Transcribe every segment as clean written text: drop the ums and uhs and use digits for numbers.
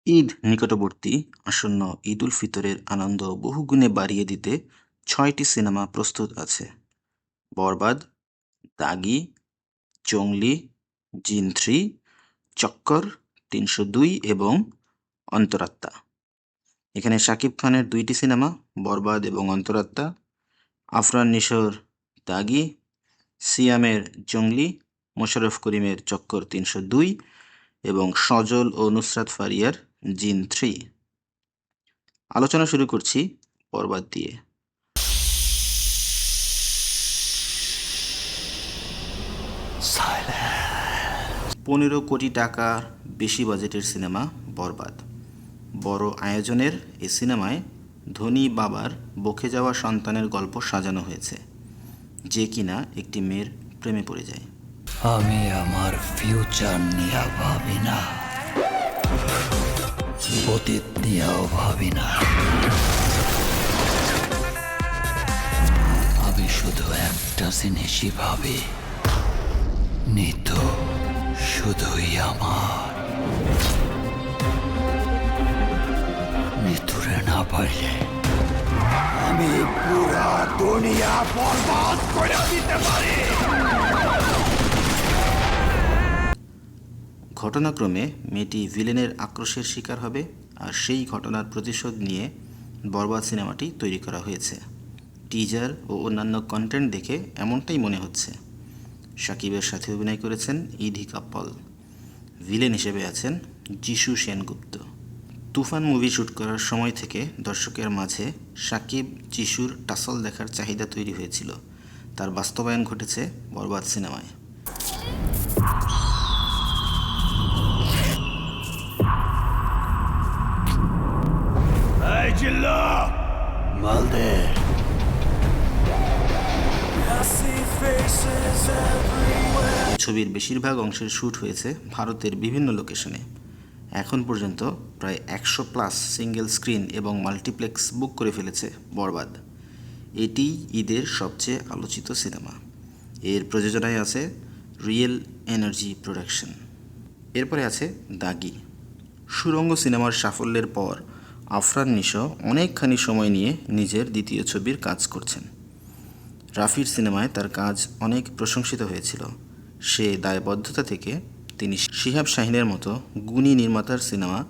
ঈদ নিকটবর্তী আসন্ন ঈদ উল ফিতরের আনন্দ বহুগুণে বাড়িয়ে দিতে ৬টি সিনেমা প্রস্তুত আছে। বরবাদ, দাগি, জংলি, জিন 3, চক্কর, ৩০২ এবং অন্তরাত্মা। এখানে শাকিব খানের ২টি সিনেমা বরবাদ এবং অন্তরাত্মা, আফরান নিশোর দাগি, সিয়ামের জংলি, মোশাররফ করিমের চক্কর ৩০২ এবং সজল ও নুসরাত ফারিয়ার জিন 3। আলোচনা শুরু করছি বরবাদ দিয়ে। ১৫ কোটি টাকার বেশি বাজেটের সিনেমা বরবাদ। বড় আয়োজনের এ সিনেমায় ধনী বাবার বকে যাওয়া সন্তানের গল্প সাজানো হয়েছে, যে কিনা একটি মেয়ের প্রেমে পড়ে যায়। আমি আমার ফিউচার নিয়ে ভাবি না, অতীত নিয়েও ভাবি না। আমি শুধু একটা জিনিসই ভাবি, নিতু শুধুই আমার। নিতুরে না পাইলে আমি পুরা দুনিয়া বরবাদ করে দিতে পারি। ঘটনাক্রমে মেয়েটি ভিলেনের আক্রোশের শিকার হবে, আর সেই ঘটনার প্রতিশোধ নিয়ে বরবাদ সিনেমাটি তৈরি করা হয়েছে। টিজার ও অন্যান্য কন্টেন্ট দেখে এমনটাই মনে হচ্ছে। শাকিবের সাথে অভিনয় করেছেন ইধি কাপ্পল। ভিলেন হিসেবে আছেন যিশু সেনগুপ্ত। তুফান মুভি শ্যুট করার সময় থেকে দর্শকের মাঝে শাকিব যিশুর টাসল দেখার চাহিদা তৈরি হয়েছিল। তার বাস্তবায়ন ঘটেছে বরবাদ সিনেমায়। মালদে এই ছবির বেশিরভাগ অংশের শ্যুট হয়েছে ভারতের বিভিন্ন লোকেশনে। এখন পর্যন্ত প্রায় ১০০+ সিঙ্গেল স্ক্রিন এবং মাল্টিপ্লেক্স বুক করে ফেলেছে বরবাদ। এটি ঈদের সবচেয়ে আলোচিত সিনেমা। এর প্রযোজনায় আছে রিয়েল এনার্জি প্রোডাকশন। এরপরে আছে দাগি। সুরঙ্গ সিনেমার সাফল্যের পর আফরান নিশো অনেকখানি সময় নিয়ে নিজের দ্বিতীয় ছবির কাজ করছেন। রাফির সিনেমায় তার কাজ অনেক প্রশংসিত হয়েছিল। সে দায়বদ্ধতা থেকে তিনি শিহাব শাহীনের মতো গুণী নির্মাতার সিনেমা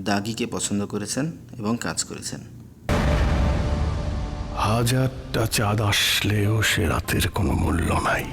দাগিকে পছন্দ করেছেন এবং কাজ করেছেন। হাজারটা চাঁদ আসলেও সে রাতের কোনো মূল্য নাই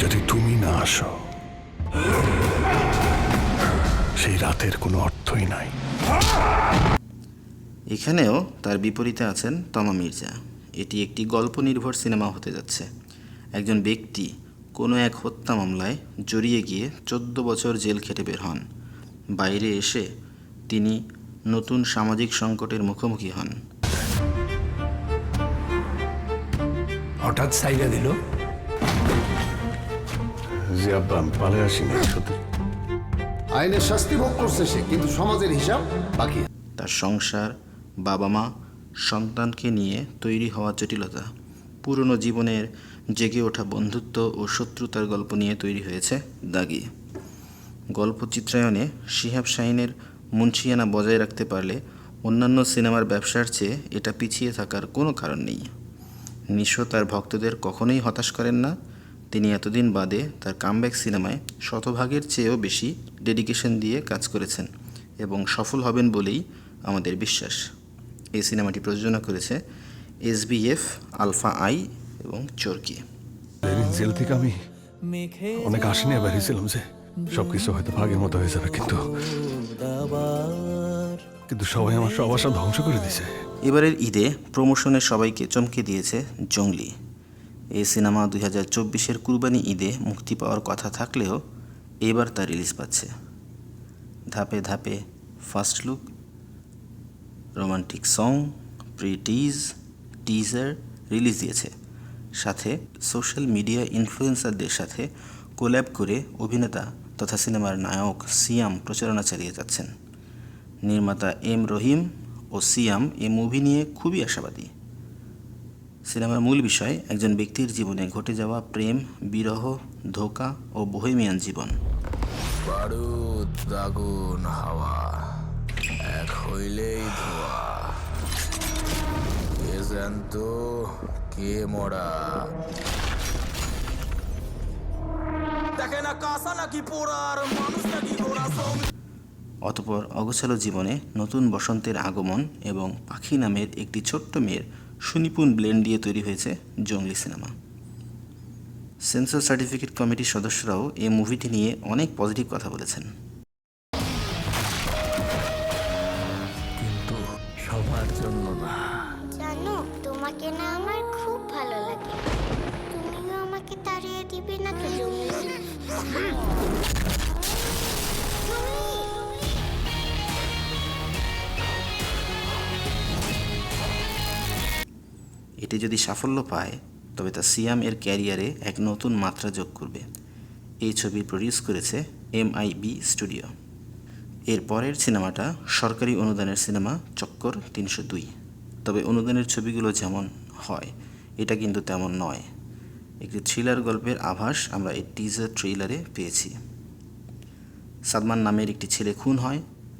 যদি তুমি না আসো। সেই রাতের কোনো অর্থই নাই। এখানেও তার বিপরীতে আছেন তমা মির্জা। এটি একটি গল্প নির্ভর সিনেমা হতে যাচ্ছে। একজন ব্যক্তি কোনো এক হত্যা মামলায় জড়িয়ে গিয়ে 14 বছর জেল খেটে বের হন। বাইরে এসে তিনি নতুন সামাজিক সংকটের মুখোমুখি হন। হঠাৎ সাইডা দিল যে আব্বা আমি পালে আসিনি, শুধু আইনের শাস্তি ভোগ করছে সে, কিন্তু সমাজের হিসাব বাকি। তার সংসার, বাবা মা, সন্তানকে নিয়ে তৈরি হওয়া জটিলতা, পুরনো জীবনের জেগে ওঠা বন্ধুত্ব ও শত্রুতার গল্প নিয়ে তৈরি হয়েছে দাগি। গল্প চিত্রায়নে শিহাব শাহীনের মুন্সিয়ানা বজায় রাখতে পারলে অন্যান্য সিনেমার ব্যবসার চেয়ে এটা পিছিয়ে থাকার কোনো কারণ নেই। নিশো তার ভক্তদের কখনোই হতাশ করেন না। তিনি এতদিন বাদে তার কামব্যাক সিনেমায় শতভাগের চেয়েও বেশি ডেডিকেশন দিয়ে কাজ করেছেন এবং সফল হবেন বলেই আমাদের বিশ্বাস। এই সিনেমাটি প্রযোজনা করেছে SBF, আলফা আই এবং চরকি। জেল থেকে আমি অনেক আশা নিয়ে বেরিয়েছিলাম যে সবকিছু হয়তো ভাগের মতো হয়ে যাবে, কিন্তু সবাই আমার সব আশা ধ্বংস করে দিয়েছে। এবারের ঈদে প্রমোশনে সবাইকে চমকে দিয়েছে জংলি। এই সিনেমা 2024-এর কুরবানি ঈদে মুক্তি পাওয়ার কথা থাকলেও এবার তা রিলিজ পাচ্ছে। ধাপে ধাপে first look, romantic song, teaser release দিয়েছে। সাথে সোশ্যাল মিডিয়া ইনফ্লুয়েন্সারদের সাথে কোল্যাব করে অভিনেতা তথা সিনেমার নায়ক সিয়াম প্রচারণা চালিয়ে যাচ্ছেন। নির্মাতা এম রহিম ও সিয়াম এই মুভি নিয়ে খুবই আশাবাদী। সিনেমার মূল বিষয় একজন ব্যক্তির জীবনে ঘটে যাওয়া প্রেম, বিরহ, ধোঁকা ও বোহেমিয়ান জীবন। বারুদ আগুন হাওয়া এক হইলেই ধোয়া, কে জ্যান্ত কে মরা। দেখে না কাঁসা নাকি পোড়ার মানুষ নাকি ঘোড়া। অতঃপর অগোছালো জীবনে নতুন বসন্তের আগমন এবং পাখি নামের একটি ছোট্ট মেয়ের সুনিপুণ ব্লেন্ড দিয়ে তৈরি হয়েছে জঙ্গলি সিনেমা। সেন্সর সার্টিফিকেট কমিটির সদস্যরাও এই মুভিটি নিয়ে অনেক পজিটিভ কথা বলেছেন। কিন্তু সবার জন্য না। জানো, তোমাকে না আমার খুব ভালো লাগে। তুমিও আমাকে তাড়িয়ে দিবে না তো জঙ্গলি? এটি যদি সাফল্য পায় তবে তা সিয়াম এর ক্যারিয়ারে এক নতুন মাত্রা যোগ করবে। এই ছবি প্রডিউস করেছে MIB স্টুডিও। এর পরের সিনেমাটা সরকারি অনুদানের সিনেমা চক্কর 302। তবে অনুদানের ছবিগুলো যেমন হয় এটা কিন্তু তেমন নয়। একটি থ্রিলার গল্পের আভাস আমরা এই টিজার ট্রেইলারে পেয়েছি। সালমান নামের একটি ছেলে খুন হয়।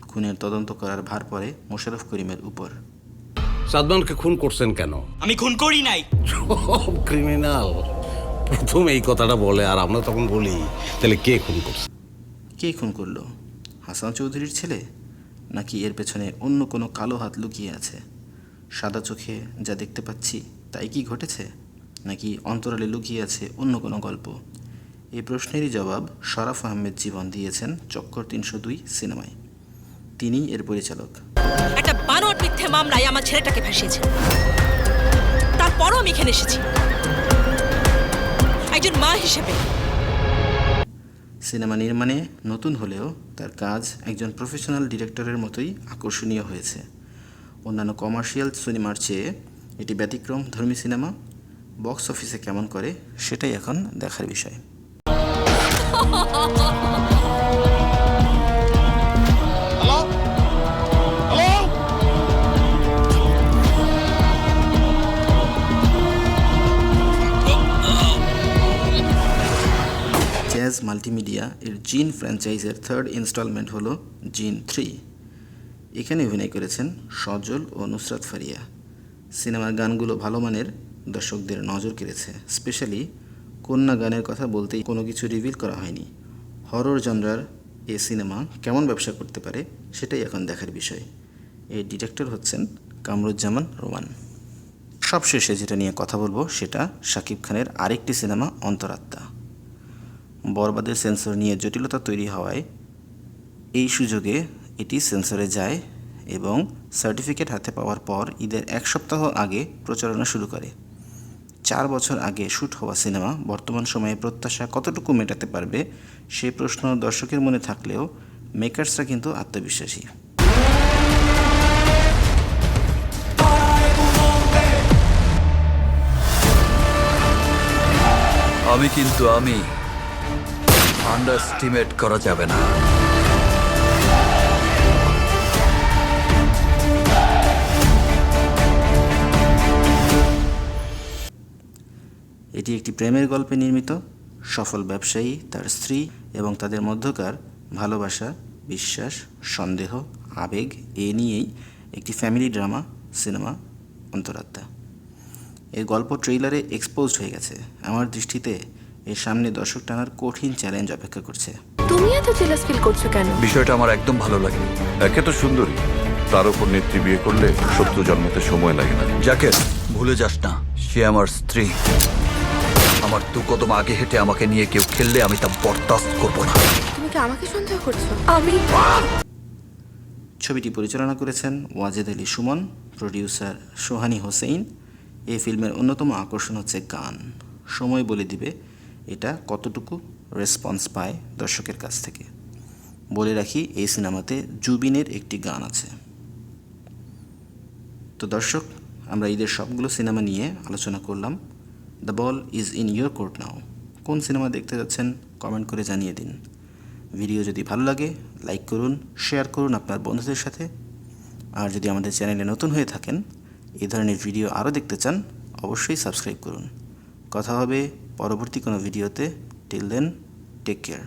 খুনের তদন্ত করার ভার পড়ে মোশাররফ করিমের উপর। সাদমানকে খুন করছেন কেন? আমি খুন করি নাই। সব ক্রিমিনাল প্রথম এই কথাটা বলে, আর আমরা তখন বলি তাহলে কে খুন করছে? কে খুন করলো? হাসান চৌধুরীর ছেলে, নাকি এর পেছনে অন্য কোনো কালো হাত লুকিয়ে আছে? সাদা চোখে যা দেখতে পাচ্ছি তাই কি ঘটেছে, নাকি অন্তরালে লুকিয়ে আছে অন্য কোনো গল্প? এই প্রশ্নেরই জবাব শরাফ আহমেদ জীবন দিয়েছেন চক্কর 302 সিনেমায়। তিনিই এর পরিচালক। একটা বানোয়াট মিথ্যে মামলায় আমার ছেলেটাকে ফাঁসিয়েছে, তারপরও আমি এখানে এসেছি একজন মা হিসেবে। সিনেমা নির্মাণে নতুন হলেও তার কাজ একজন প্রফেশনাল ডিরেক্টরের মতোই আকর্ষণীয় হয়েছে। অন্যান্য কমার্শিয়াল সিনেমার চেয়ে এটি ব্যতিক্রম ধর্মী সিনেমা। বক্স অফিসে কেমন করে সেটাই এখন দেখার বিষয়। জ্যাজ মাল্টিমিডিয়া এর জিন ফ্র্যাঞ্চাইজের থার্ড ইনস্টলমেন্ট হলো জিন 3। এখানে অভিনয় করেছেন সজল ও নুসরাত ফারিয়া। সিনেমার গানগুলো ভালো মানের, দর্শকদের নজর কেড়েছে। স্পেশালি কন্যা গানের কথা বলতেই কোনো কিছু রিভিল করা হয়নি। হরর জনরার এই সিনেমা কেমন ব্যবসা করতে পারে সেটাই এখন দেখার বিষয়। এই ডিরেক্টর হচ্ছেন কামরুজ্জামান রোমান। সবশেষে যেটা নিয়ে কথা বলবো সেটা শাকিব খানের আরেকটি সিনেমা অন্তরাত্মা। বরবাদের সেন্সর নিয়ে জটিলতা তৈরি হওয়ায় এই সুযোগে এটি সেন্সরে যায় এবং সার্টিফিকেট হাতে পাওয়ার পর ঈদের 1 সপ্তাহ আগে প্রচারণা শুরু করে। 4 বছর আগে শ্যুট হওয়া সিনেমা বর্তমান সময়ে প্রত্যাশা কতটুকু মেটাতে পারবে সেই প্রশ্ন দর্শকের মনে থাকলেও মেকার্সরা কিন্তু আত্মবিশ্বাসী। আমি আন্ডারস্টিমেট করা যাবে না। এটি একটি প্রেমের গল্পে নির্মিত। সফল ব্যবসায়ী, তার স্ত্রী এবং তাদের মধ্যকার ভালোবাসা, বিশ্বাস, সন্দেহ, আবেগ এ নিয়েই একটি ফ্যামিলি ড্রামা সিনেমা অন্তরাত্মা। এর গল্প ট্রেইলারে এক্সপোজড হয়ে গেছে। আমার দৃষ্টিতে এর সামনে দর্শক টানার কঠিন চ্যালেঞ্জ অপেক্ষা করছে। তুমি এত জেলাস ফিল করছো কেন? বিষয়টা আমার একদম ভালো লাগে। একে তো সুন্দরী, তার উপর নেত্রী বিয়ে করলে শত্রু জন্মতে সময় লাগে না। যাকে ভুলে যাস না, সে আমার স্ত্রী। আমার 2 কদম আগে হেঁটে আমাকে নিয়ে কেউ খেললে আমি তা বরদাস্ত করব না। তুমি কি আমাকে সন্দেহ করছো? আমি ছবিটি পরিচালনা করেছেন ওয়াজেদ আলী সুমন, প্রডিউসার সোহানি হোসেইন। এই ফিল্মের অন্যতম আকর্ষণ হচ্ছে গান। সময় বলে দিবে এটা কতটুকু রেসপন্স পায় দর্শকের কাছ থেকে। বলে রাখি, এই সিনেমাতে জুবিনের একটি গান আছে। তো দর্শক, আমরা ঈদের সবগুলো সিনেমা নিয়ে আলোচনা করলাম। The ball is in your court now. কোন সিনেমা দেখতে যাচ্ছেন কমেন্ট করে জানিয়ে দিন। ভিডিও যদি ভালো লাগে লাইক করুন, শেয়ার করুন আপনার বন্ধুদের সাথে। আর যদি আমাদের চ্যানেলে নতুন হয়ে থাকেন, এই ধরনের ভিডিও আরও দেখতে চান, অবশ্যই সাবস্ক্রাইব করুন। কথা হবে পরবর্তী কোনো ভিডিওতে। Till then, take care.